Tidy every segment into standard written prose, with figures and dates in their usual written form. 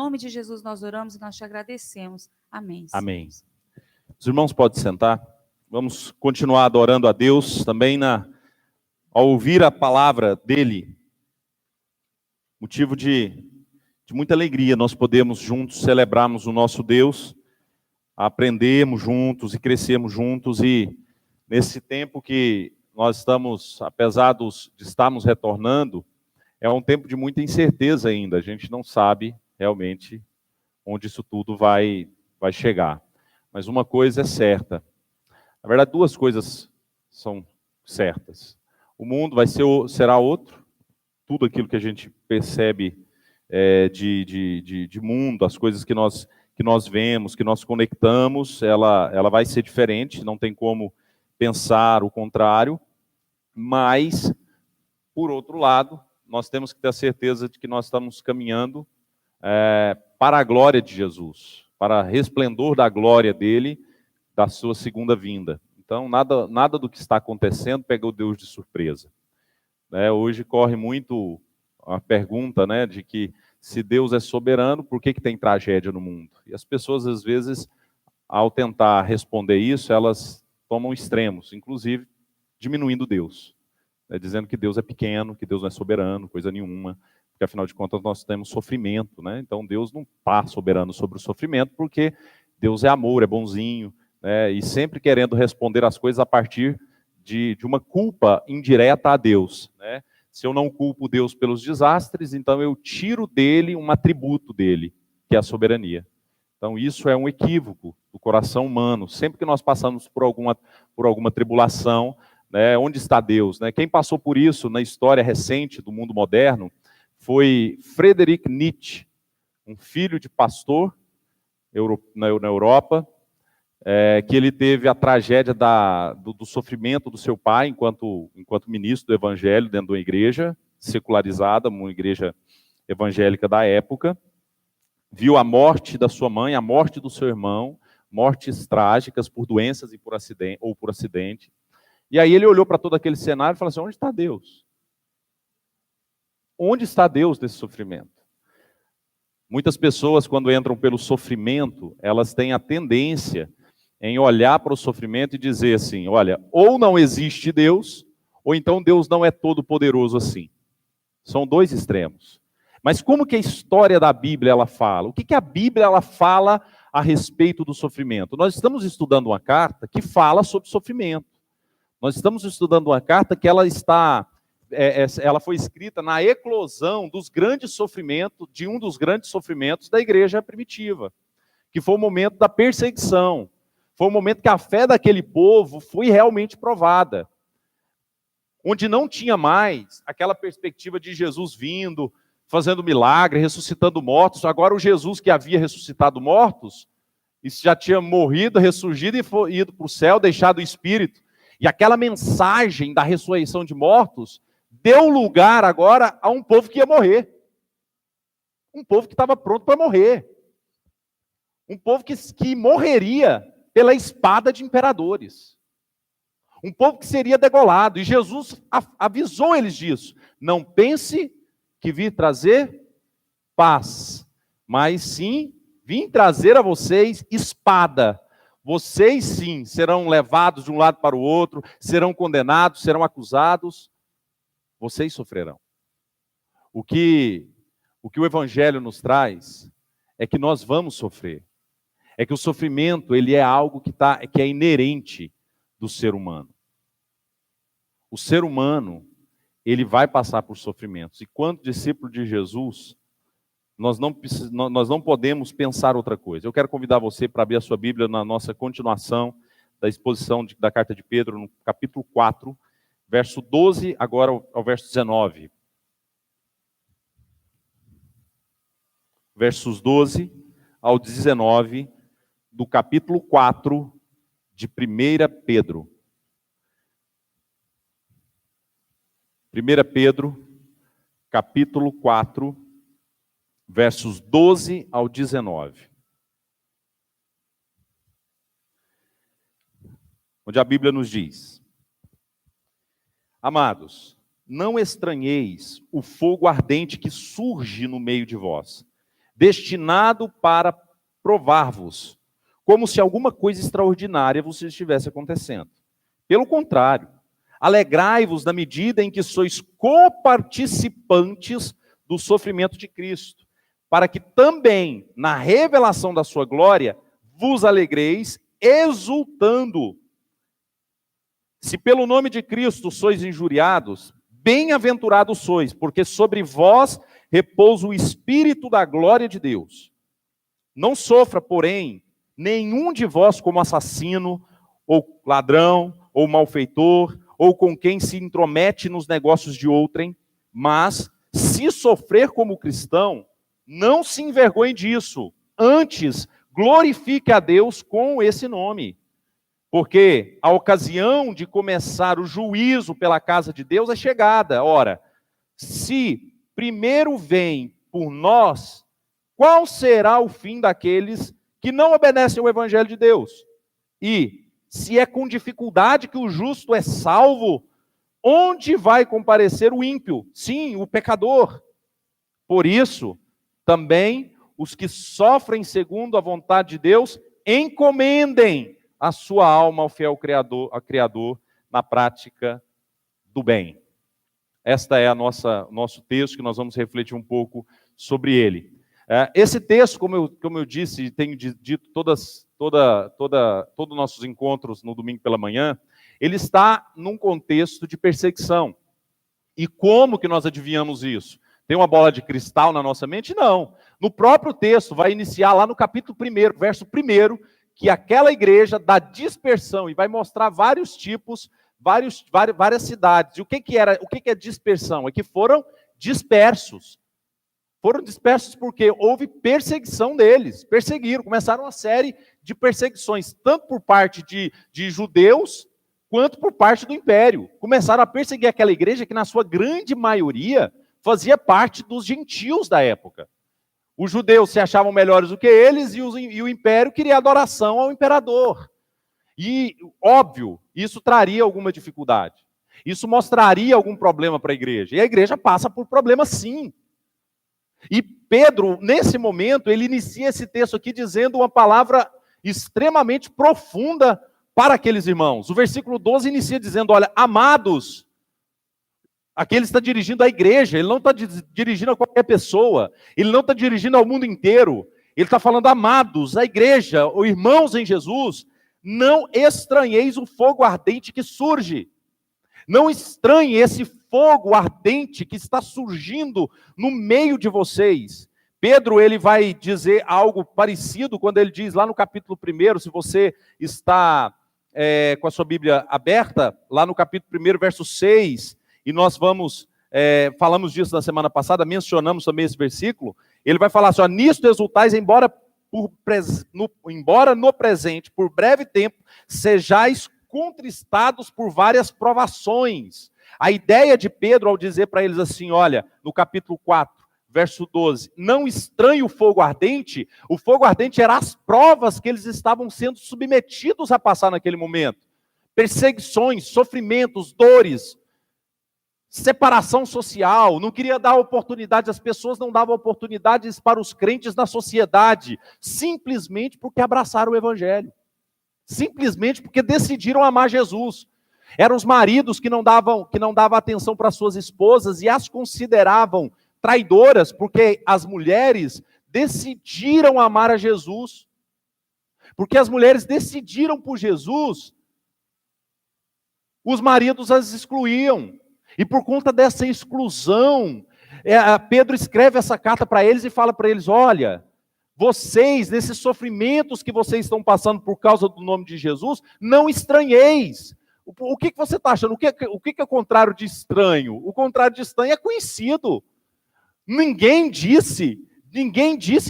nome de Jesus nós oramos e nós te agradecemos. Amém. Senhor. Amém. Os irmãos podem sentar. Vamos continuar adorando a Deus também ao ouvir a palavra dele. Motivo de muita alegria nós podemos juntos celebrarmos o nosso Deus, aprendermos juntos e crescermos juntos. E nesse tempo que nós estamos, apesar de estarmos retornando, é um tempo de muita incerteza ainda. A gente não sabe realmente onde isso tudo vai chegar. Mas uma coisa é certa. Na verdade, duas coisas são certas. O mundo será outro. Tudo aquilo que a gente percebe de mundo, as coisas que nós vemos, que nós conectamos, ela vai ser diferente. Não tem como pensar o contrário. Mas, por outro lado, nós temos que ter a certeza de que nós estamos caminhando para a glória de Jesus, para resplendor da glória dele, da sua segunda vinda. Então, nada do que está acontecendo pegou Deus de surpresa. Hoje corre muito a pergunta, de que se Deus é soberano, por que tem tragédia no mundo? E as pessoas, às vezes, ao tentar responder isso, elas tomam extremos, inclusive diminuindo Deus, dizendo que Deus é pequeno, que Deus não é soberano, coisa nenhuma, porque afinal de contas nós temos sofrimento, Então Deus não está soberano sobre o sofrimento, porque Deus é amor, é bonzinho, e sempre querendo responder as coisas a partir de uma culpa indireta a Deus. Se eu não culpo Deus pelos desastres, então eu tiro dele um atributo dele, que é a soberania. Então isso é um equívoco do coração humano. Sempre que nós passamos por alguma tribulação, onde está Deus? Quem passou por isso na história recente do mundo moderno foi Friedrich Nietzsche, um filho de pastor na Europa, que ele teve a tragédia do sofrimento do seu pai enquanto ministro do evangelho dentro de uma igreja secularizada, uma igreja evangélica da época. Viu a morte da sua mãe, a morte do seu irmão, mortes trágicas por doenças e por acidente. E aí ele olhou para todo aquele cenário e falou assim: onde está Deus? Onde está Deus nesse sofrimento? Muitas pessoas, quando entram pelo sofrimento, elas têm a tendência em olhar para o sofrimento e dizer assim: olha, ou não existe Deus, ou então Deus não é todo poderoso assim. São dois extremos. Mas como que a história da Bíblia ela fala? O que a Bíblia ela fala a respeito do sofrimento? Nós estamos estudando uma carta que fala sobre sofrimento. Nós estamos estudando uma carta que ela foi escrita na eclosão dos grandes sofrimentos, de um dos grandes sofrimentos da igreja primitiva, que foi o momento da perseguição. Foi o momento que a fé daquele povo foi realmente provada. Onde não tinha mais aquela perspectiva de Jesus vindo, fazendo milagre, ressuscitando mortos. Agora o Jesus que havia ressuscitado mortos, e já tinha morrido, ressurgido e ido para o céu, deixado o Espírito. E aquela mensagem da ressurreição de mortos deu lugar agora a um povo que ia morrer. Um povo que estava pronto para morrer. Um povo que morreria pela espada de imperadores. Um povo que seria degolado. E Jesus avisou eles disso. Não pense que vim trazer paz, mas sim vim trazer a vocês espada. Vocês sim serão levados de um lado para o outro, serão condenados, serão acusados. Vocês sofrerão. O que o Evangelho nos traz é que nós vamos sofrer. É que o sofrimento ele é algo que é inerente do ser humano. O ser humano, ele vai passar por sofrimentos. E quanto discípulo de Jesus, nós não podemos pensar outra coisa. Eu quero convidar você para abrir a sua Bíblia na nossa continuação da exposição da carta de Pedro, no capítulo 4, verso 12, agora ao verso 19. Versos 12 ao 19 do capítulo 4 de 1 Pedro. 1 Pedro, capítulo 4, versos 12 ao 19. Onde a Bíblia nos diz: Amados, não estranheis o fogo ardente que surge no meio de vós, destinado para provar-vos, como se alguma coisa extraordinária vos estivesse acontecendo. Pelo contrário, alegrai-vos na medida em que sois coparticipantes do sofrimento de Cristo, para que também, na revelação da sua glória, vos alegreis, exultando. Se pelo nome de Cristo sois injuriados, bem-aventurados sois, porque sobre vós repousa o Espírito da glória de Deus. Não sofra, porém, nenhum de vós como assassino, ou ladrão, ou malfeitor, ou com quem se intromete nos negócios de outrem, mas, se sofrer como cristão, não se envergonhe disso, antes glorifique a Deus com esse nome. Porque a ocasião de começar o juízo pela casa de Deus é chegada. Ora, se primeiro vem por nós, qual será o fim daqueles que não obedecem ao evangelho de Deus? E, se é com dificuldade que o justo é salvo, onde vai comparecer o ímpio? Sim, o pecador. Por isso, também os que sofrem segundo a vontade de Deus, encomendem a sua alma ao fiel Criador na prática do bem. Esta é nosso texto, que nós vamos refletir um pouco sobre ele. Esse texto, como eu disse e tenho dito todos os nossos encontros no domingo pela manhã, ele está num contexto de perseguição. E como que nós adivinhamos isso? Tem uma bola de cristal na nossa mente? Não. No próprio texto, vai iniciar lá no capítulo 1, verso 1, que aquela igreja dá dispersão e vai mostrar vários tipos, várias cidades. E o que é dispersão? É que foram dispersos. Foram dispersos porque houve perseguição deles. Perseguiram, começaram uma série de perseguições, tanto por parte de judeus, quanto por parte do império. Começaram a perseguir aquela igreja que, na sua grande maioria, fazia parte dos gentios da época. Os judeus se achavam melhores do que eles e o império queria adoração ao imperador. E, óbvio, isso traria alguma dificuldade. Isso mostraria algum problema para a igreja. E a igreja passa por problemas, sim. E Pedro, nesse momento, ele inicia esse texto aqui dizendo uma palavra extremamente profunda para aqueles irmãos. O versículo 12 inicia dizendo, olha, amados. Aqui ele está dirigindo à igreja, ele não está dirigindo a qualquer pessoa, ele não está dirigindo ao mundo inteiro, ele está falando, amados, a igreja, ou irmãos em Jesus, não estranheis o fogo ardente que surge, não estranhe esse fogo ardente que está surgindo no meio de vocês. Pedro, ele vai dizer algo parecido quando ele diz lá no capítulo 1, se você está com a sua Bíblia aberta, lá no capítulo 1, verso 6, e nós falamos disso na semana passada, mencionamos também esse versículo, ele vai falar assim, ó, nisto exultais, embora no presente, por breve tempo, sejais contristados por várias provações. A ideia de Pedro ao dizer para eles assim, olha, no capítulo 4, verso 12, não estranhe o fogo ardente era as provas que eles estavam sendo submetidos a passar naquele momento. Perseguições, sofrimentos, dores, separação social, não queria dar oportunidade, as pessoas não davam oportunidades para os crentes na sociedade, simplesmente porque abraçaram o evangelho, simplesmente porque decidiram amar Jesus. Eram os maridos que não davam atenção para suas esposas e as consideravam traidoras, porque as mulheres decidiram amar a Jesus, porque as mulheres decidiram por Jesus, os maridos as excluíam. E por conta dessa exclusão, Pedro escreve essa carta para eles e fala para eles, olha, vocês, nesses sofrimentos que vocês estão passando por causa do nome de Jesus, não estranheis. O que você está achando? O que é o contrário de estranho? O contrário de estranho é conhecido. Ninguém disse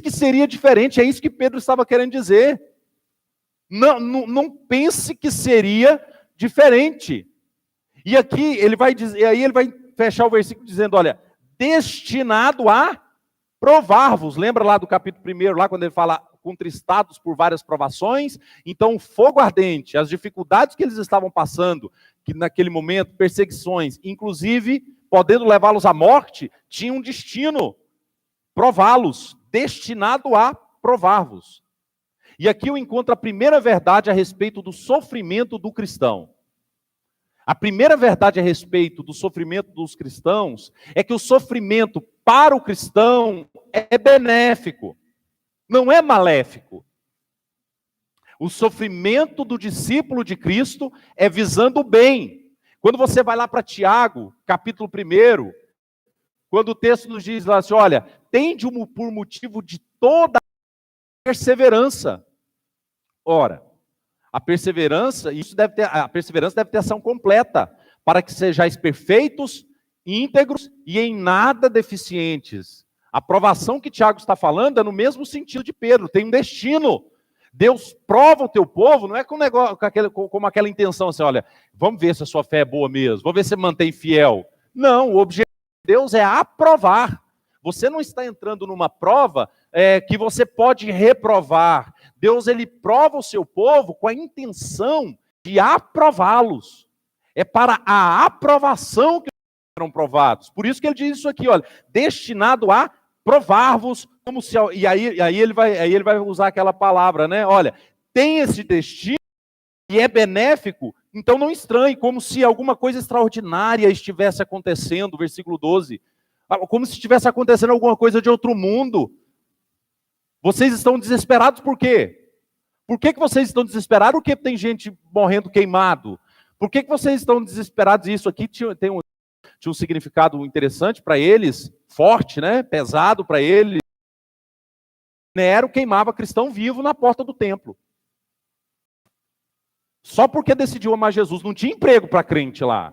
que seria diferente, é isso que Pedro estava querendo dizer. Não pense que seria diferente. E aqui ele vai dizer, aí ele vai fechar o versículo dizendo, olha, destinado a provar-vos. Lembra lá do capítulo 1, lá quando ele fala contristados por várias provações? Então o fogo ardente, as dificuldades que eles estavam passando, que naquele momento, perseguições, inclusive podendo levá-los à morte, tinha um destino, prová-los, destinado a provar-vos. E aqui eu encontro a primeira verdade a respeito do sofrimento do cristão. A primeira verdade a respeito do sofrimento dos cristãos é que o sofrimento para o cristão é benéfico, não é maléfico. O sofrimento do discípulo de Cristo é visando o bem. Quando você vai lá para Tiago, capítulo 1, quando o texto nos diz lá assim, olha, tende por motivo de toda perseverança. Ora, a perseverança deve ter ação completa, para que sejais perfeitos, íntegros e em nada deficientes. A provação que Tiago está falando é no mesmo sentido de Pedro, tem um destino. Deus prova o teu povo, não é como aquela intenção assim, olha, vamos ver se a sua fé é boa mesmo, vamos ver se você mantém fiel. Não, o objetivo de Deus é aprovar. Você não está entrando numa prova que você pode reprovar. Deus, ele prova o seu povo com a intenção de aprová-los. É para a aprovação que serão provados. Por isso que ele diz isso aqui, olha, destinado a provar-vos, como se... E aí ele vai usar aquela palavra, né? Olha, tem esse destino e é benéfico, então não estranhe, como se alguma coisa extraordinária estivesse acontecendo, versículo 12. Como se estivesse acontecendo alguma coisa de outro mundo. Vocês estão desesperados por quê? Por que vocês estão desesperados? Porque tem gente morrendo queimado. Por que vocês estão desesperados? Isso aqui tinha um significado interessante para eles, forte, né? Pesado para eles. Nero queimava cristão vivo na porta do templo. Só porque decidiu amar Jesus. Não tinha emprego para crente lá.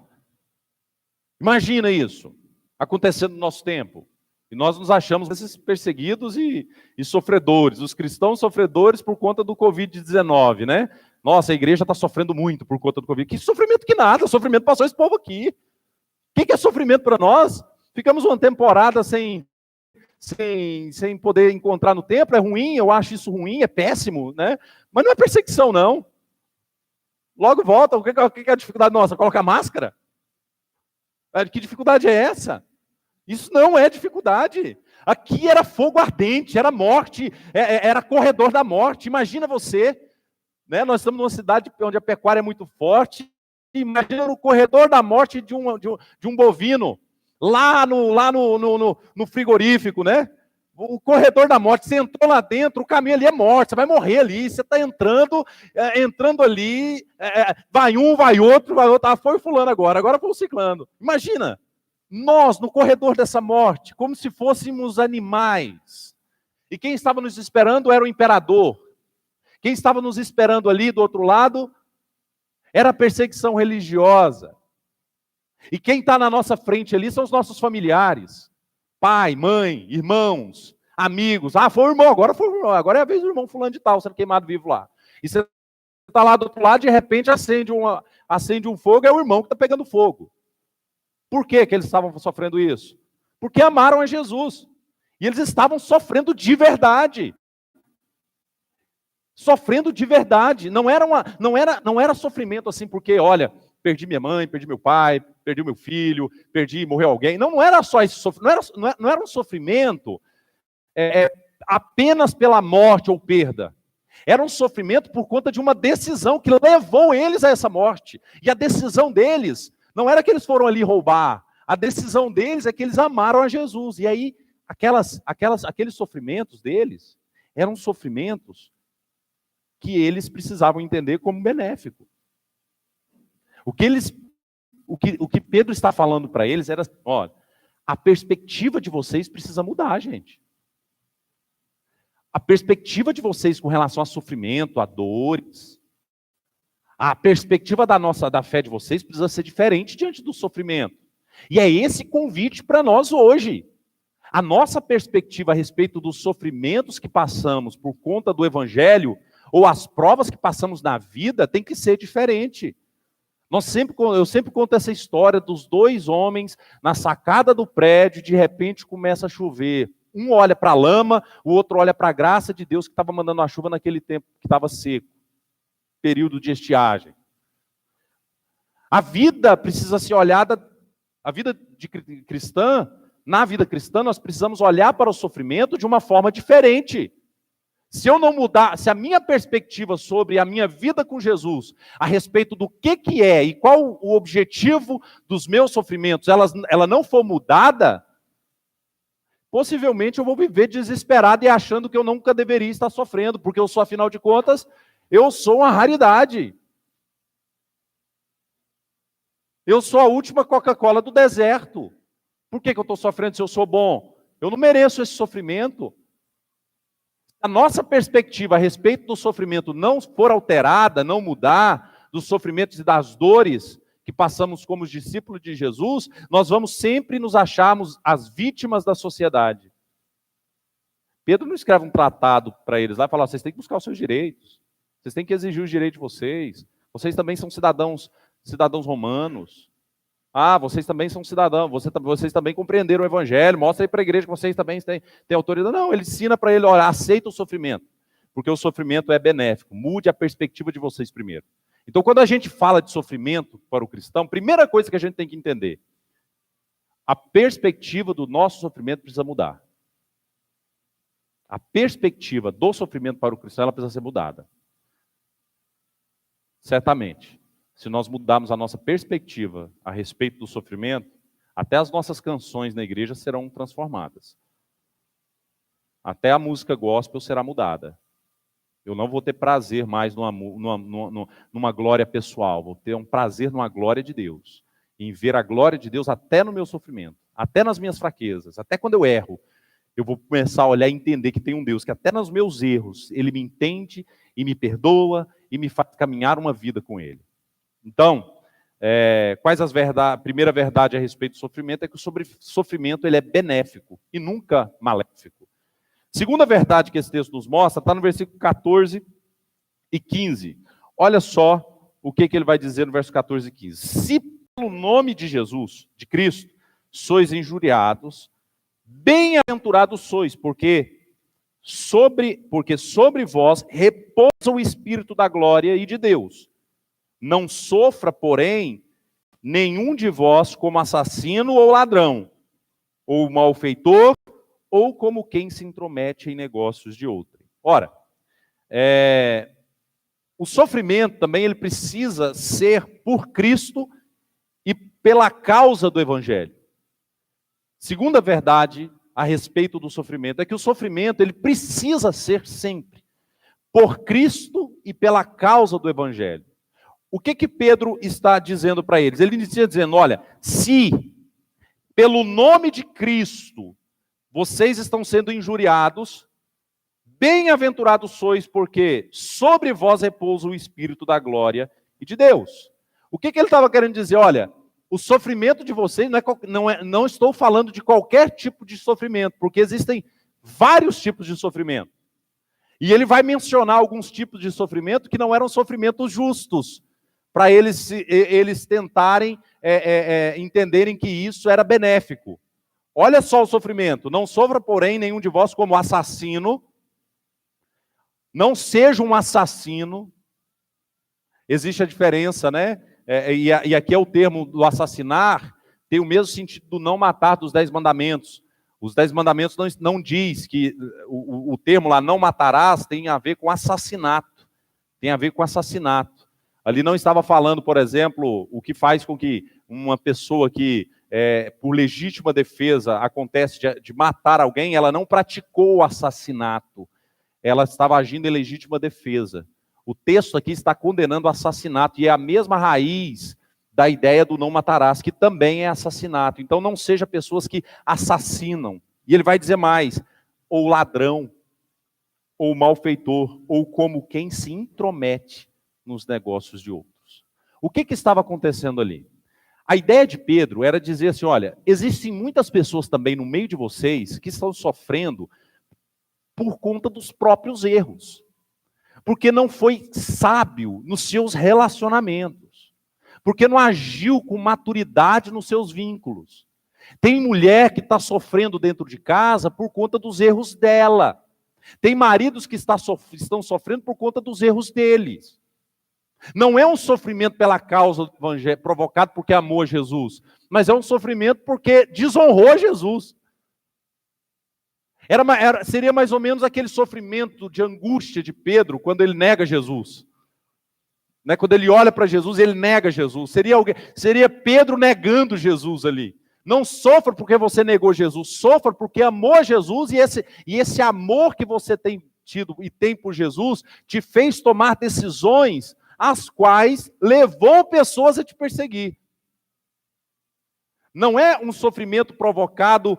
Imagina isso acontecendo no nosso tempo. E nós nos achamos esses perseguidos e sofredores, os cristãos sofredores por conta do Covid-19, né? Nossa, a igreja está sofrendo muito por conta do Covid. Que sofrimento que nada, sofrimento passou esse povo aqui. O que é sofrimento para nós? Ficamos uma temporada sem poder encontrar no templo, é ruim, eu acho isso ruim, é péssimo, né? Mas não é perseguição, não. Logo volta, o que é a dificuldade nossa? Colocar máscara? Que dificuldade é essa? Isso não é dificuldade. Aqui era fogo ardente, era morte, era corredor da morte. Imagina você, né? Nós estamos numa cidade onde a pecuária é muito forte. Imagina o corredor da morte de um bovino, lá no frigorífico, né? O corredor da morte, você entrou lá dentro, o caminho ali é morte, você vai morrer ali, você está entrando ali, vai um, vai outro, foi fulano agora foi o ciclano. Imagina, nós no corredor dessa morte, como se fôssemos animais. E quem estava nos esperando era o imperador. Quem estava nos esperando ali do outro lado era a perseguição religiosa. E quem está na nossa frente ali são os nossos familiares. Pai, mãe, irmãos, amigos. Ah, foi o irmão, agora é a vez do irmão fulano de tal, sendo queimado vivo lá. E você está lá do outro lado, de repente acende um fogo, é o irmão que está pegando fogo. Por que eles estavam sofrendo isso? Porque amaram a Jesus. E eles estavam sofrendo de verdade. Sofrendo de verdade. Não era sofrimento assim, porque, olha, perdi minha mãe, perdi meu pai, perdi o meu filho, morreu alguém. Não era só esse sofrimento, não era um sofrimento apenas pela morte ou perda. Era um sofrimento por conta de uma decisão que levou eles a essa morte. E a decisão deles não era que eles foram ali roubar. A decisão deles é que eles amaram a Jesus. E aí, aqueles sofrimentos deles eram sofrimentos que eles precisavam entender como benéfico. O que Pedro está falando para eles era, olha, a perspectiva de vocês precisa mudar, gente. A perspectiva de vocês com relação a sofrimento, a dores, a perspectiva da fé de vocês precisa ser diferente diante do sofrimento. E é esse convite para nós hoje. A nossa perspectiva a respeito dos sofrimentos que passamos por conta do Evangelho, ou as provas que passamos na vida, tem que ser diferente. Eu sempre conto essa história dos dois homens na sacada do prédio, de repente começa a chover. Um olha para a lama, o outro olha para a graça de Deus que estava mandando a chuva naquele tempo que estava seco. Período de estiagem. A vida precisa ser olhada, a vida cristã na vida cristã, nós precisamos olhar para o sofrimento de uma forma diferente. Se eu não mudar, se a minha perspectiva sobre a minha vida com Jesus, a respeito do que é e qual o objetivo dos meus sofrimentos, ela não for mudada, possivelmente eu vou viver desesperado e achando que eu nunca deveria estar sofrendo, porque eu sou, afinal de contas, eu sou uma raridade. Eu sou a última Coca-Cola do deserto. Por que eu estou sofrendo se eu sou bom? Eu não mereço esse sofrimento. A nossa perspectiva a respeito do sofrimento não for alterada, não mudar, dos sofrimentos e das dores que passamos como discípulos de Jesus, nós vamos sempre nos acharmos as vítimas da sociedade. Pedro não escreve um tratado para eles lá e fala: vocês têm que buscar os seus direitos, vocês têm que exigir os direitos de vocês, vocês também são cidadãos romanos. Ah, vocês também são cidadãos, vocês também compreenderam o evangelho, mostra aí para a igreja que vocês também têm autoridade. Não, ele ensina para ele: olha, aceita o sofrimento, porque o sofrimento é benéfico, mude a perspectiva de vocês primeiro. Então, quando a gente fala de sofrimento para o cristão, primeira coisa que a gente tem que entender, a perspectiva do nosso sofrimento precisa mudar. A perspectiva do sofrimento para o cristão, ela precisa ser mudada. Certamente. Se nós mudarmos a nossa perspectiva a respeito do sofrimento, até as nossas canções na igreja serão transformadas. Até a música gospel será mudada. Eu não vou ter prazer mais numa glória pessoal, vou ter um prazer numa glória de Deus. Em ver a glória de Deus até no meu sofrimento, até nas minhas fraquezas, até quando eu erro. Eu vou começar a olhar e entender que tem um Deus que até nos meus erros, Ele me entende e me perdoa e me faz caminhar uma vida com Ele. Então, quais as verdades? A primeira verdade a respeito do sofrimento é que o sofrimento ele é benéfico e nunca maléfico. Segunda verdade que esse texto nos mostra está no versículo 14 e 15. Olha só o que ele vai dizer no verso 14 e 15. Se pelo nome de Jesus, de Cristo, sois injuriados, bem-aventurados sois, porque sobre vós repousa o Espírito da glória e de Deus. Não sofra, porém, nenhum de vós como assassino ou ladrão, ou malfeitor, ou como quem se intromete em negócios de outrem. Ora, o sofrimento também ele precisa ser por Cristo e pela causa do Evangelho. Segunda verdade a respeito do sofrimento é que o sofrimento ele precisa ser sempre por Cristo e pela causa do Evangelho. O que Pedro está dizendo para eles? Ele inicia dizendo: olha, se pelo nome de Cristo vocês estão sendo injuriados, bem-aventurados sois, porque sobre vós repousa o Espírito da glória e de Deus. O que ele estava querendo dizer? Olha, o sofrimento de vocês não estou falando de qualquer tipo de sofrimento, porque existem vários tipos de sofrimento. E ele vai mencionar alguns tipos de sofrimento que não eram sofrimentos justos, para eles tentarem entenderem que isso era benéfico. Olha só o sofrimento. Não sofra, porém, nenhum de vós como assassino. Não seja um assassino. Existe a diferença, né? E aqui é o termo do assassinar, tem o mesmo sentido do não matar dos 10 mandamentos. Os 10 mandamentos não diz que o termo lá, não matarás, tem a ver com assassinato. Tem a ver com assassinato. Ali não estava falando, por exemplo, o que faz com que uma pessoa que, por legítima defesa, acontece de matar alguém, ela não praticou o assassinato. Ela estava agindo em legítima defesa. O texto aqui está condenando o assassinato, e é a mesma raiz da ideia do não matarás, que também é assassinato. Então não seja pessoas que assassinam. E ele vai dizer mais: ou ladrão, ou malfeitor, ou como quem se intromete nos negócios de outros. O que estava acontecendo ali? A ideia de Pedro era dizer assim: olha, existem muitas pessoas também no meio de vocês que estão sofrendo por conta dos próprios erros. Porque não foi sábio nos seus relacionamentos. Porque não agiu com maturidade nos seus vínculos. Tem mulher que está sofrendo dentro de casa por conta dos erros dela. Tem maridos que estão sofrendo por conta dos erros deles. Não é um sofrimento pela causa do evangelho, provocado porque amou Jesus, mas é um sofrimento porque desonrou Jesus. Seria mais ou menos aquele sofrimento de angústia de Pedro quando ele nega Jesus. Né? Quando ele olha para Jesus, ele nega Jesus. Seria Pedro negando Jesus ali. Não sofra porque você negou Jesus, sofra porque amou Jesus e esse amor que você tem tido e tem por Jesus te fez tomar decisões as quais levou pessoas a te perseguir. Não é um sofrimento provocado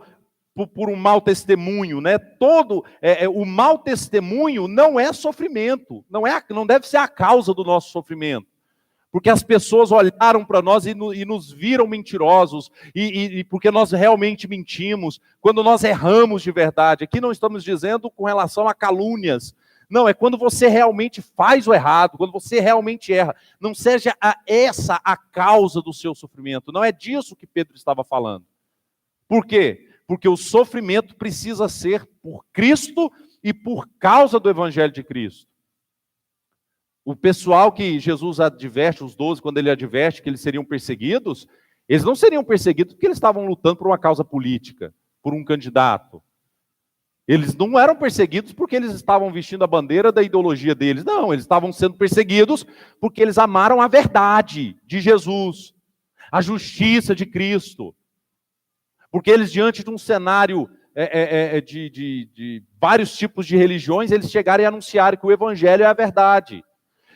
por um mau testemunho, né? O mau testemunho não é sofrimento, não deve ser a causa do nosso sofrimento. Porque as pessoas olharam para nós e nos viram mentirosos, e porque nós realmente mentimos, quando nós erramos de verdade. Aqui não estamos dizendo com relação a calúnias. Não, é quando você realmente faz o errado, quando você realmente erra. Não seja essa a causa do seu sofrimento. Não é disso que Pedro estava falando. Por quê? Porque o sofrimento precisa ser por Cristo e por causa do Evangelho de Cristo. O pessoal que Jesus adverte, os 12, quando ele adverte que eles seriam perseguidos, eles não seriam perseguidos porque eles estavam lutando por uma causa política, por um candidato. Eles não eram perseguidos porque eles estavam vestindo a bandeira da ideologia deles. Não, eles estavam sendo perseguidos porque eles amaram a verdade de Jesus, a justiça de Cristo. Porque eles, diante de um cenário de vários tipos de religiões, eles chegaram e anunciaram que o evangelho é a verdade.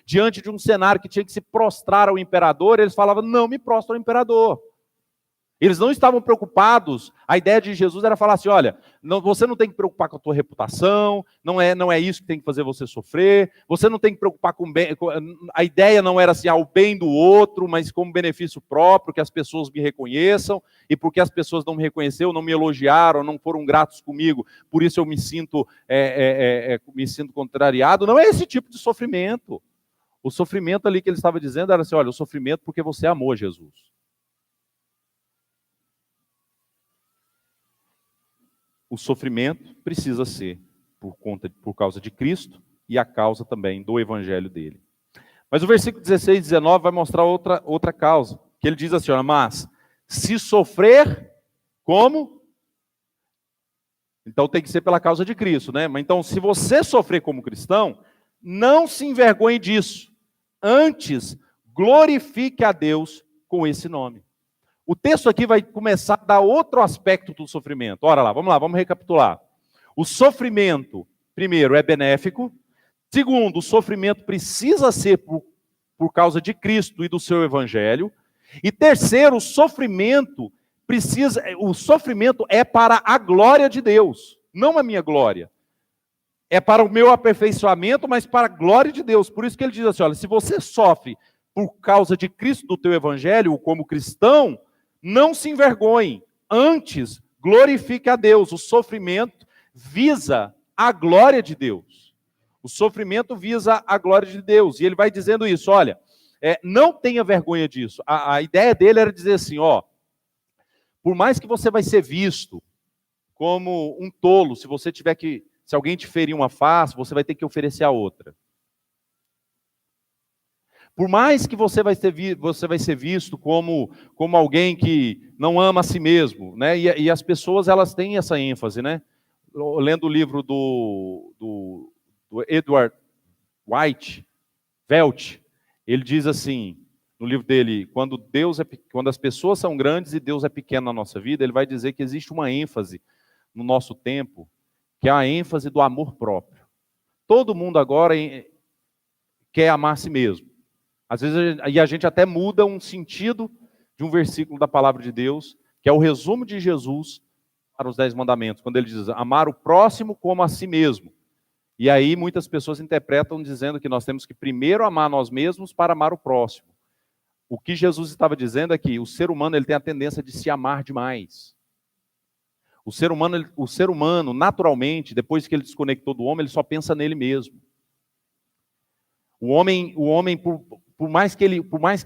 Diante de um cenário que tinha que se prostrar ao imperador, eles falavam, não me prostra ao imperador. Eles não estavam preocupados, a ideia de Jesus era falar assim, olha, você não tem que preocupar com a tua reputação, não é isso que tem que fazer você sofrer, você não tem que preocupar com o bem, a ideia não era assim, o bem do outro, mas como benefício próprio, que as pessoas me reconheçam, e porque as pessoas não me reconheceram, não me elogiaram, não foram gratos comigo, por isso eu me sinto contrariado. Não é esse tipo de sofrimento. O sofrimento ali que ele estava dizendo era assim, olha, o sofrimento porque você amou Jesus. O sofrimento precisa ser por causa de Cristo e a causa também do evangelho dele. Mas o versículo 16 e 19 vai mostrar outra causa, que ele diz assim, mas se sofrer, como? Então tem que ser pela causa de Cristo, né? Mas então, se você sofrer como cristão, não se envergonhe disso. Antes, glorifique a Deus com esse nome. O texto aqui vai começar a dar outro aspecto do sofrimento. Ora lá, vamos recapitular. O sofrimento, primeiro, é benéfico. Segundo, o sofrimento precisa ser por causa de Cristo e do seu evangelho. E terceiro, o sofrimento é para a glória de Deus, não a minha glória. É para o meu aperfeiçoamento, mas para a glória de Deus. Por isso que ele diz assim, olha, se você sofre por causa de Cristo, do teu evangelho, como cristão, não se envergonhe, antes glorifique a Deus. O sofrimento visa a glória de Deus. O sofrimento visa a glória de Deus. E ele vai dizendo isso, olha, não tenha vergonha disso. A ideia dele era dizer assim, por mais que você vai ser visto como um tolo, se alguém te ferir uma face, você vai ter que oferecer a outra. Por mais que você vai ser visto como alguém que não ama a si mesmo, né? E as pessoas, elas têm essa ênfase, né? Lendo o livro do Edward Welch, ele diz assim, no livro dele, quando as pessoas são grandes e Deus é pequeno na nossa vida, ele vai dizer que existe uma ênfase no nosso tempo, que é a ênfase do amor próprio. Todo mundo agora quer amar a si mesmo. Às vezes a gente até muda um sentido de um versículo da palavra de Deus, que é o resumo de Jesus para os 10 mandamentos, quando ele diz, amar o próximo como a si mesmo. E aí muitas pessoas interpretam dizendo que nós temos que primeiro amar nós mesmos para amar o próximo. O que Jesus estava dizendo é que o ser humano ele tem a tendência de se amar demais. O ser humano, naturalmente, depois que ele desconectou do homem, ele só pensa nele mesmo. O homem por mais que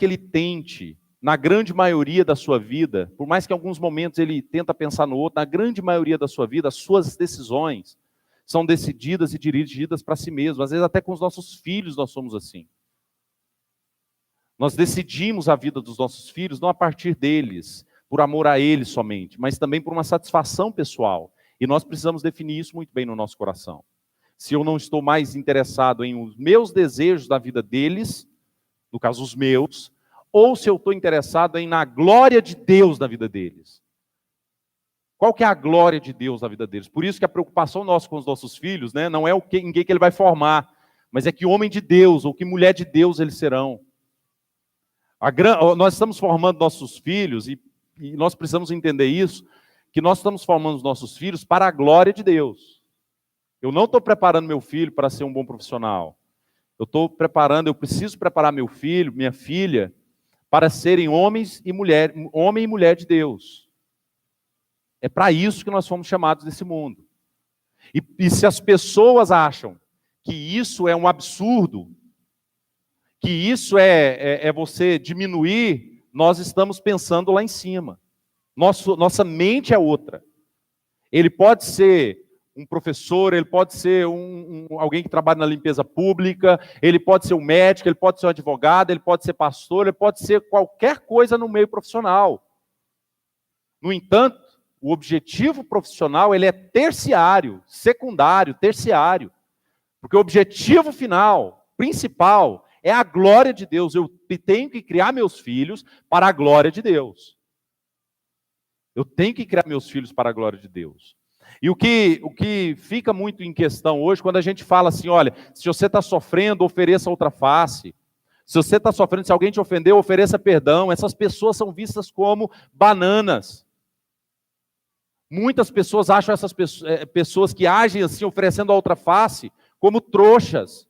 ele tente, na grande maioria da sua vida, por mais que em alguns momentos ele tenta pensar no outro, na grande maioria da sua vida, as suas decisões são decididas e dirigidas para si mesmo. Às vezes até com os nossos filhos nós somos assim. Nós decidimos a vida dos nossos filhos não a partir deles, por amor a eles somente, mas também por uma satisfação pessoal. E nós precisamos definir isso muito bem no nosso coração. Se eu não estou mais interessado em os meus desejos da vida deles, no caso os meus, ou se eu estou interessado na glória de Deus na vida deles. Qual que é a glória de Deus na vida deles? Por isso que a preocupação nossa com os nossos filhos, né, não é em quem que ele vai formar, mas é que homem de Deus ou que mulher de Deus eles serão. Nós estamos formando nossos filhos, e nós precisamos entender isso, que nós estamos formando os nossos filhos para a glória de Deus. Eu não estou preparando meu filho para ser um bom profissional. Eu preciso preparar meu filho, minha filha, para serem homem e mulher de Deus. É para isso que nós fomos chamados nesse mundo. E se as pessoas acham que isso é um absurdo, que isso é você diminuir, nós estamos pensando lá em cima. Nossa mente é outra. Ele pode ser um professor, ele pode ser alguém que trabalha na limpeza pública, ele pode ser um médico, ele pode ser um advogado, ele pode ser pastor, ele pode ser qualquer coisa no meio profissional. No entanto, o objetivo profissional ele é terciário, secundário, terciário. Porque o objetivo final, principal, é a glória de Deus. Eu tenho que criar meus filhos para a glória de Deus. Eu tenho que criar meus filhos para a glória de Deus. E o que fica muito em questão hoje, quando a gente fala assim, olha, se você está sofrendo, ofereça outra face. Se você está sofrendo, se alguém te ofendeu, ofereça perdão. Essas pessoas são vistas como bananas. Muitas pessoas acham essas pessoas que agem assim, oferecendo a outra face, como trouxas.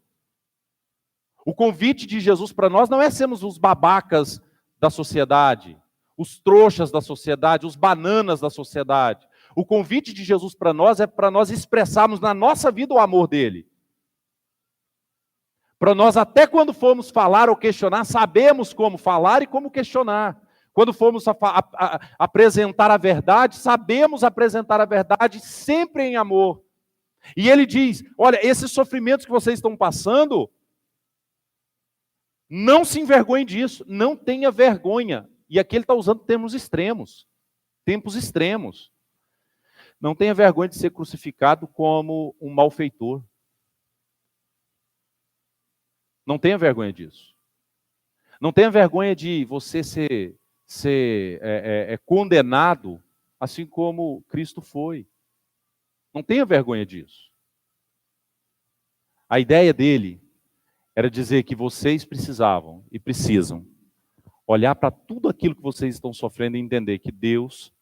O convite de Jesus para nós não é sermos os babacas da sociedade, os trouxas da sociedade, os bananas da sociedade. O convite de Jesus para nós é para nós expressarmos na nossa vida o amor dele. Para nós, até quando formos falar ou questionar, sabemos como falar e como questionar. Quando formos apresentar a verdade, sabemos apresentar a verdade sempre em amor. E ele diz, olha, esses sofrimentos que vocês estão passando, não se envergonhem disso, não tenha vergonha. E aqui ele está usando tempos extremos. Não tenha vergonha de ser crucificado como um malfeitor. Não tenha vergonha disso. Não tenha vergonha de você ser condenado, assim como Cristo foi. Não tenha vergonha disso. A ideia dele era dizer que vocês precisavam e precisam olhar para tudo aquilo que vocês estão sofrendo e entender que Deus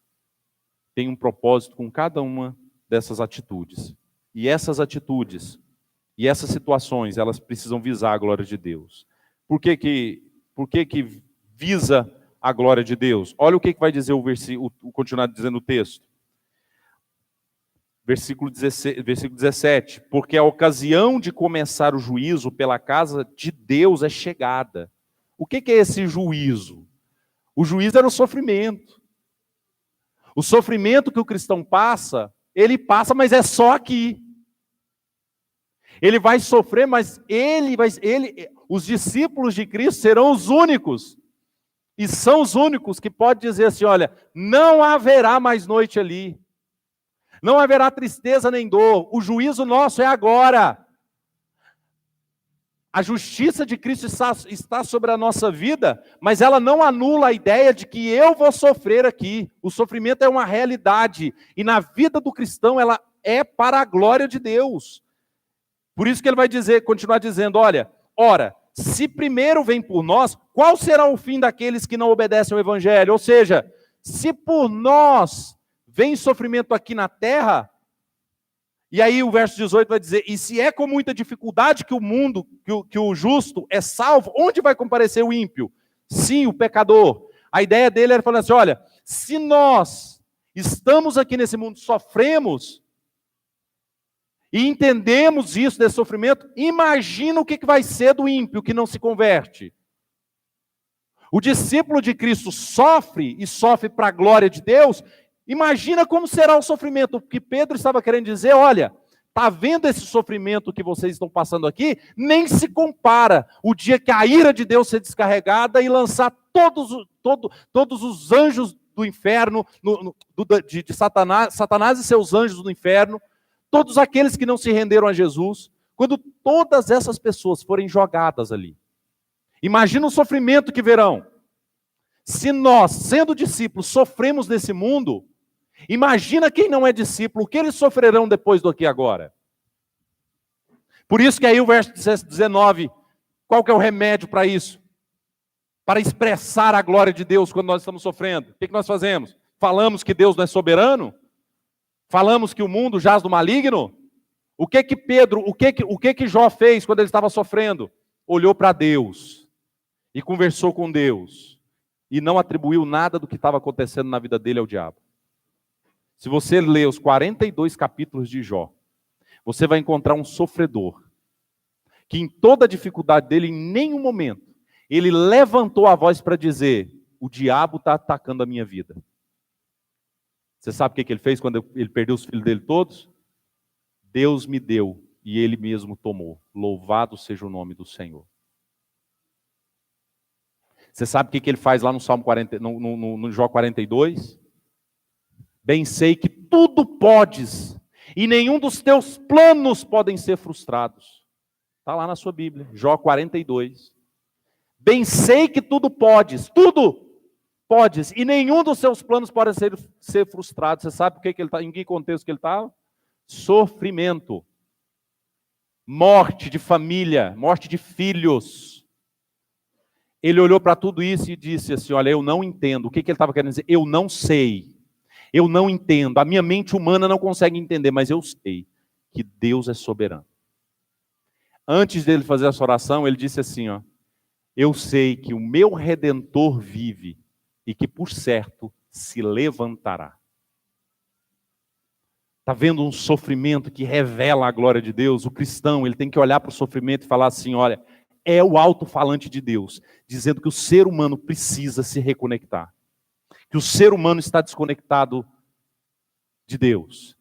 tem um propósito com cada uma dessas atitudes. E essas atitudes e essas situações, elas precisam visar a glória de Deus. Por que visa a glória de Deus? Olha o que vai dizer continuar dizendo o texto. Versículo 17. Porque a ocasião de começar o juízo pela casa de Deus é chegada. O que é esse juízo? O juízo era o sofrimento. O sofrimento que o cristão passa, ele passa, mas é só aqui. Ele vai sofrer, mas os discípulos de Cristo serão os únicos. E são os únicos que podem dizer assim, olha, não haverá mais noite ali. Não haverá tristeza nem dor. O juízo nosso é agora. A justiça de Cristo está sobre a nossa vida, mas ela não anula a ideia de que eu vou sofrer aqui. O sofrimento é uma realidade. E na vida do cristão, ela é para a glória de Deus. Por isso que ele vai continuar dizendo, olha, ora, se primeiro vem por nós, qual será o fim daqueles que não obedecem ao Evangelho? Ou seja, se por nós vem sofrimento aqui na terra, e aí o verso 18 vai dizer, e se é com muita dificuldade que o justo é salvo, onde vai comparecer o ímpio? Sim, o pecador. A ideia dele era falar assim, olha, se nós estamos aqui nesse mundo, sofremos, e entendemos isso desse sofrimento, imagina o que vai ser do ímpio que não se converte. O discípulo de Cristo sofre, e sofre para a glória de Deus. Imagina como será o sofrimento, porque Pedro estava querendo dizer, olha, Está vendo esse sofrimento que vocês estão passando aqui? Nem se compara o dia que a ira de Deus ser descarregada e lançar todos os anjos do inferno, de Satanás e seus anjos no inferno, todos aqueles que não se renderam a Jesus, quando todas essas pessoas forem jogadas ali. Imagina o sofrimento que verão. Se nós, sendo discípulos, sofremos nesse mundo, imagina quem não é discípulo, o que eles sofrerão depois do aqui e agora. Por isso que aí o verso 19, qual que é o remédio para isso? Para expressar a glória de Deus quando nós estamos sofrendo. O que nós fazemos? Falamos que Deus não é soberano? Falamos que o mundo jaz do maligno? O que que Jó fez quando ele estava sofrendo? Olhou para Deus e conversou com Deus e não atribuiu nada do que estava acontecendo na vida dele ao diabo. Se você ler os 42 capítulos de Jó, você vai encontrar um sofredor que em toda a dificuldade dele, em nenhum momento, ele levantou a voz para dizer: o diabo está atacando a minha vida. Você sabe o que ele fez quando ele perdeu os filhos dele todos? Deus me deu e ele mesmo tomou. Louvado seja o nome do Senhor. Você sabe o que ele faz lá no Salmo 40, no Jó 42? Bem sei que tudo podes e nenhum dos teus planos podem ser frustrados. Está lá na sua Bíblia, Jó 42. Bem sei que tudo podes, e nenhum dos seus planos pode ser frustrado. Você sabe que ele tá, em que contexto que ele estava? Sofrimento, morte de família, morte de filhos. Ele olhou para tudo isso e disse assim: olha, eu não entendo. O que ele estava querendo dizer? Eu não sei, eu não entendo. A minha mente humana não consegue entender, mas eu sei que Deus é soberano. Antes dele fazer essa oração, ele disse assim, ó: eu sei que o meu Redentor vive e que, por certo, se levantará. Está vendo um sofrimento que revela a glória de Deus? O cristão, ele tem que olhar para o sofrimento e falar assim: olha, é o alto-falante de Deus, dizendo que o ser humano precisa se reconectar. Que o ser humano está desconectado de Deus.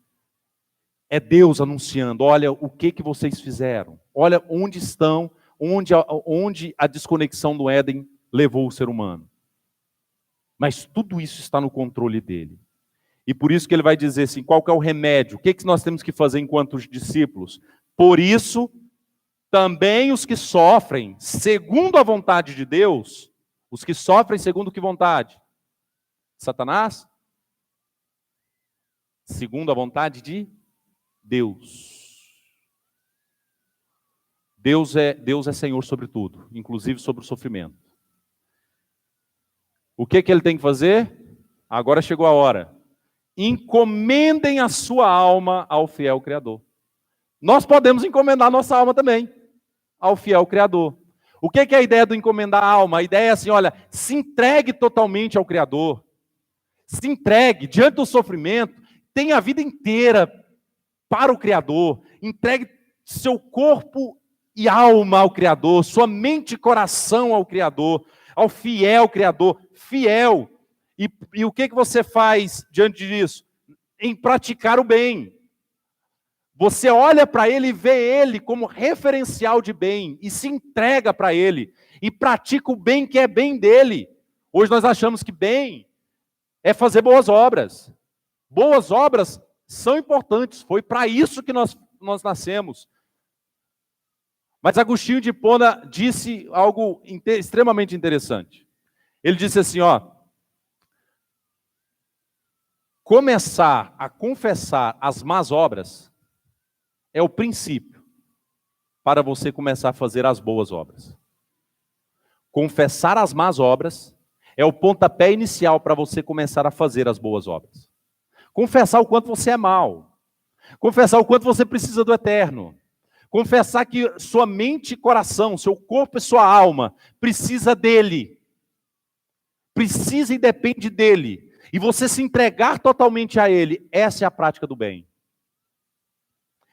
É Deus anunciando: olha o que vocês fizeram. Olha onde estão, onde a desconexão do Éden levou o ser humano. Mas tudo isso está no controle dele. E por isso que ele vai dizer assim: qual que é o remédio? O que nós temos que fazer enquanto discípulos? Por isso, também os que sofrem segundo a vontade de Deus, os que sofrem segundo que vontade? Satanás? Segundo a vontade de Deus. Deus é Senhor sobre tudo, inclusive sobre o sofrimento. O que ele tem que fazer? Agora chegou a hora. Encomendem a sua alma ao fiel Criador. Nós podemos encomendar nossa alma também ao fiel Criador. O que é a ideia do encomendar a alma? A ideia é assim: olha, se entregue totalmente ao Criador. Se entregue diante do sofrimento, tenha a vida inteira para o Criador. Entregue seu corpo e alma ao Criador, sua mente e coração ao Criador, ao fiel Criador, fiel. E o que você faz diante disso? Em praticar o bem. Você olha para ele e vê ele como referencial de bem e se entrega para ele e pratica o bem que é bem dele. Hoje nós achamos que bem é fazer boas obras. Boas obras são importantes, foi para isso que nós nascemos. Mas Agostinho de Hipona disse algo extremamente interessante. Ele disse assim, ó: começar a confessar as más obras é o princípio para você começar a fazer as boas obras. Confessar as más obras é o pontapé inicial para você começar a fazer as boas obras. Confessar o quanto você é mau. Confessar o quanto você precisa do eterno. Confessar que sua mente e coração, seu corpo e sua alma precisa dele. Precisa e depende dele. E você se entregar totalmente a ele. Essa é a prática do bem.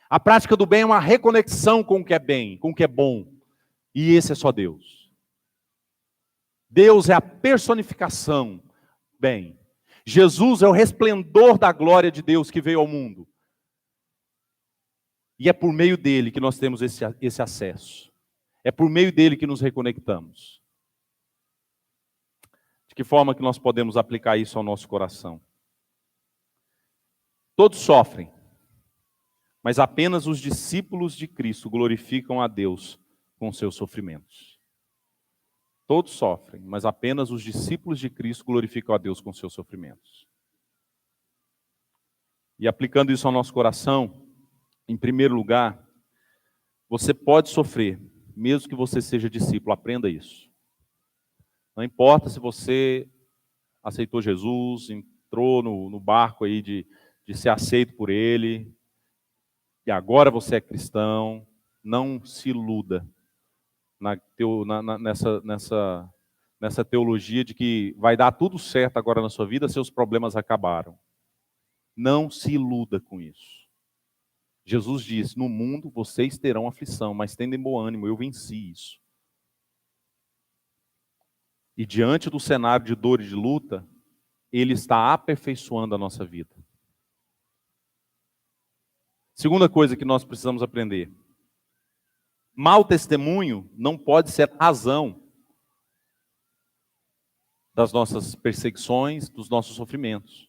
A prática do bem é uma reconexão com o que é bem, com o que é bom. E esse é só Deus. Deus é a personificação bem. Jesus é o resplendor da glória de Deus que veio ao mundo. E é por meio dele que nós temos esse acesso. É por meio dele que nos reconectamos. De que forma que nós podemos aplicar isso ao nosso coração? Todos sofrem, mas apenas os discípulos de Cristo glorificam a Deus com seus sofrimentos. Todos sofrem, mas apenas os discípulos de Cristo glorificam a Deus com seus sofrimentos. E aplicando isso ao nosso coração, em primeiro lugar, você pode sofrer, mesmo que você seja discípulo, aprenda isso. Não importa se você aceitou Jesus, entrou no barco aí de ser aceito por ele, e agora você é cristão, não se iluda nessa teologia de que vai dar tudo certo agora na sua vida, seus problemas acabaram. Não se iluda com isso. Jesus diz, no mundo vocês terão aflição, mas tendem bom ânimo, eu venci isso. E diante do cenário de dor e de luta, Ele está aperfeiçoando a nossa vida. Segunda coisa que nós precisamos aprender. Mau testemunho não pode ser a razão das nossas perseguições, dos nossos sofrimentos.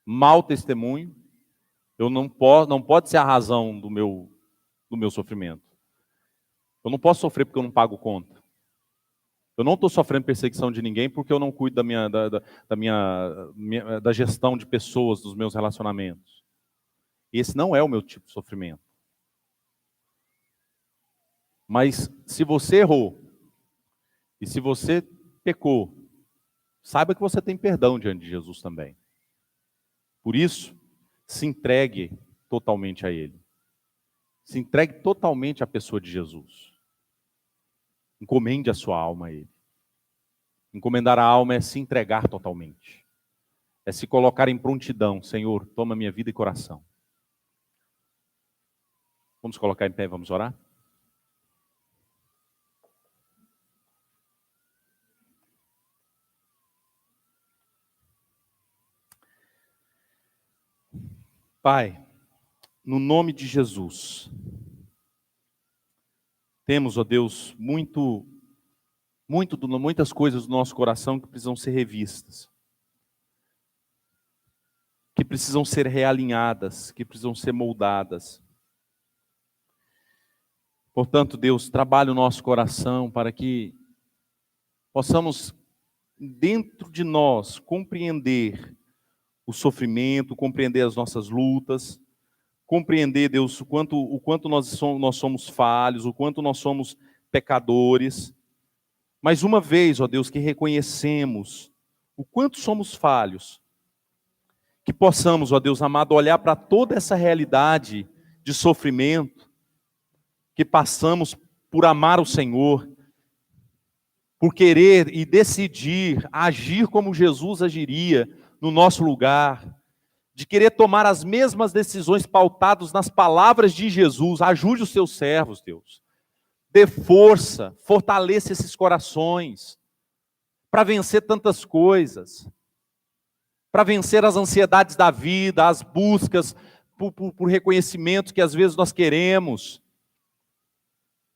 Mau testemunho não pode ser a razão do meu sofrimento. Eu não posso sofrer porque eu não pago conta. Eu não estou sofrendo perseguição de ninguém porque eu não cuido da gestão de pessoas, dos meus relacionamentos. Esse não é o meu tipo de sofrimento. Mas se você errou, e se você pecou, saiba que você tem perdão diante de Jesus também. Por isso, se entregue totalmente a Ele. Se entregue totalmente à pessoa de Jesus. Encomende a sua alma a Ele. Encomendar a alma é se entregar totalmente. É se colocar em prontidão. Senhor, toma minha vida e coração. Vamos colocar em pé e vamos orar? Pai, no nome de Jesus, temos, ó Deus, muitas coisas do nosso coração que precisam ser revistas, que precisam ser realinhadas, que precisam ser moldadas. Portanto, Deus, trabalhe o nosso coração para que possamos, dentro de nós, compreender o sofrimento, compreender as nossas lutas, compreender, Deus, o quanto nós somos falhos, o quanto nós somos pecadores. Mas uma vez, ó Deus, que reconhecemos o quanto somos falhos, que possamos, ó Deus amado, olhar para toda essa realidade de sofrimento, que passamos por amar o Senhor, por querer e decidir agir como Jesus agiria no nosso lugar, de querer tomar as mesmas decisões pautadas nas palavras de Jesus. Ajude os seus servos, Deus. Dê força, fortaleça esses corações para vencer tantas coisas, para vencer as ansiedades da vida, as buscas por reconhecimento que às vezes nós queremos.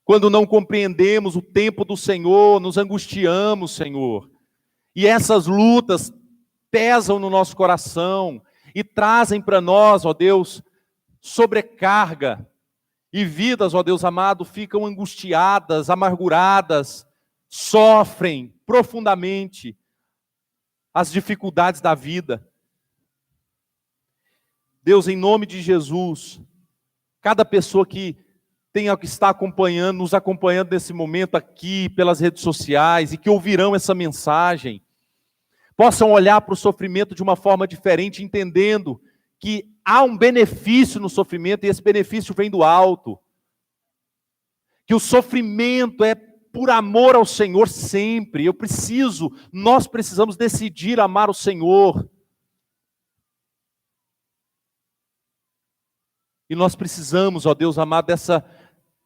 Quando não compreendemos o tempo do Senhor, nos angustiamos, Senhor. E essas lutas pesam no nosso coração e trazem para nós, ó Deus, sobrecarga. E vidas, ó Deus amado, ficam angustiadas, amarguradas, sofrem profundamente as dificuldades da vida. Deus, em nome de Jesus, cada pessoa que está nos acompanhando nesse momento aqui pelas redes sociais e que ouvirão essa mensagem, possam olhar para o sofrimento de uma forma diferente, entendendo que há um benefício no sofrimento e esse benefício vem do alto. Que o sofrimento é por amor ao Senhor sempre. Nós precisamos decidir amar o Senhor. E nós precisamos, ó Deus amado,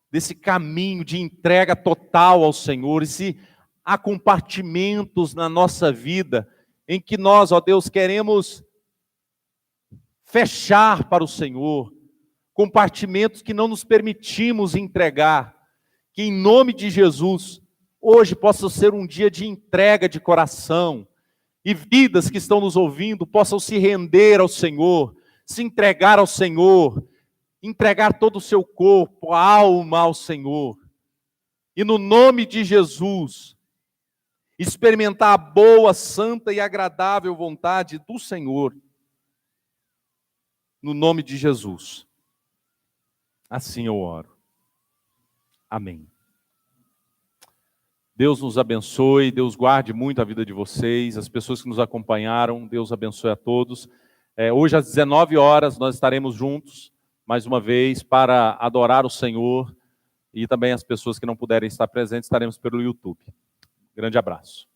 desse caminho de entrega total ao Senhor. E se há compartimentos na nossa vida em que nós, ó Deus, queremos fechar para o Senhor, compartimentos que não nos permitimos entregar, que em nome de Jesus, hoje possa ser um dia de entrega de coração, e vidas que estão nos ouvindo possam se render ao Senhor, se entregar ao Senhor, entregar todo o seu corpo, a alma ao Senhor. E no nome de Jesus, experimentar a boa, santa e agradável vontade do Senhor. No nome de Jesus. Assim eu oro. Amém. Deus nos abençoe, Deus guarde muito a vida de vocês, as pessoas que nos acompanharam, Deus abençoe a todos. Hoje às 19 horas nós estaremos juntos, mais uma vez, para adorar o Senhor, e também as pessoas que não puderem estar presentes, estaremos pelo YouTube. Grande abraço.